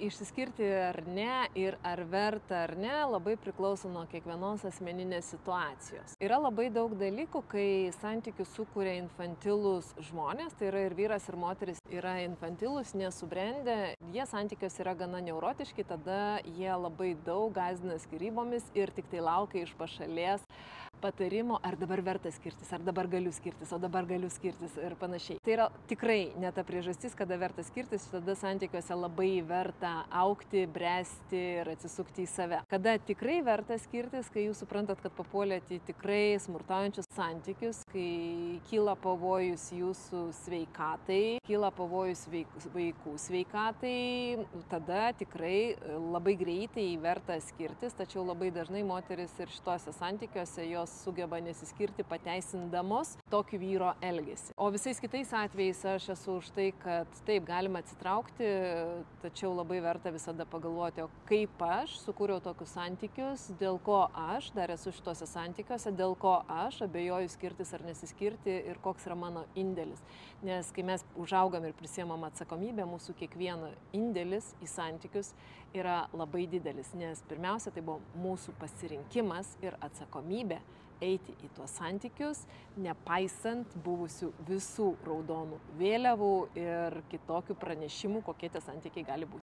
išsiskirti ar ne ir ar verta ar ne, labai priklauso nuo kiekvienos asmeninės situacijos. Yra labai daug dalykų, kai santykius sukuria infantilūs žmonės, tai yra ir vyras, ir moteris yra infantilūs, nesubrendę, jie santykios yra gana neurotiški, tada jie labai daug gąsdina skyrybomis ir tik tai laukia iš pašalės patarimo, ar dabar verta skirtis, ar dabar galiu skirtis, o dabar galiu skirtis ir panašiai. Tai yra tikrai ne ta priežastis, kada verta skirtis, tada santykiuose labai verta augti, bręsti ir atsisukti į save. Kada tikrai verta skirtis, kai jūs suprantat, kad papuolėte į tikrai smurtaujančius santykius, kai kyla pavojus jūsų sveikatai, kyla pavojus vaikų sveikatai, tada tikrai labai greitai verta skirtis, tačiau labai dažnai moteris ir šituose santykiuose jos sugeba nesiskirti pateisindamos tokį vyro elgesį. O visais kitais atvejais aš esu už tai, kad taip galima atsitraukti, tačiau labai verta visada pagalvoti, o kaip aš sukūriau tokius santykius, dėl ko aš dar esu šituose santykiuose, dėl ko aš abejoju skirtis ar nesiskirti ir koks yra mano indėlis. Nes kai mes užaugam ir prisiemam atsakomybę, mūsų kiekvieno indėlis į santykius yra labai didelis, nes pirmiausia tai buvo mūsų pasirinkimas ir atsakomybė eiti į tuos santykius, nepaisant buvusių visų raudonų vėliavų ir kitokių pranešimų, kokie tie santykiai gali būti.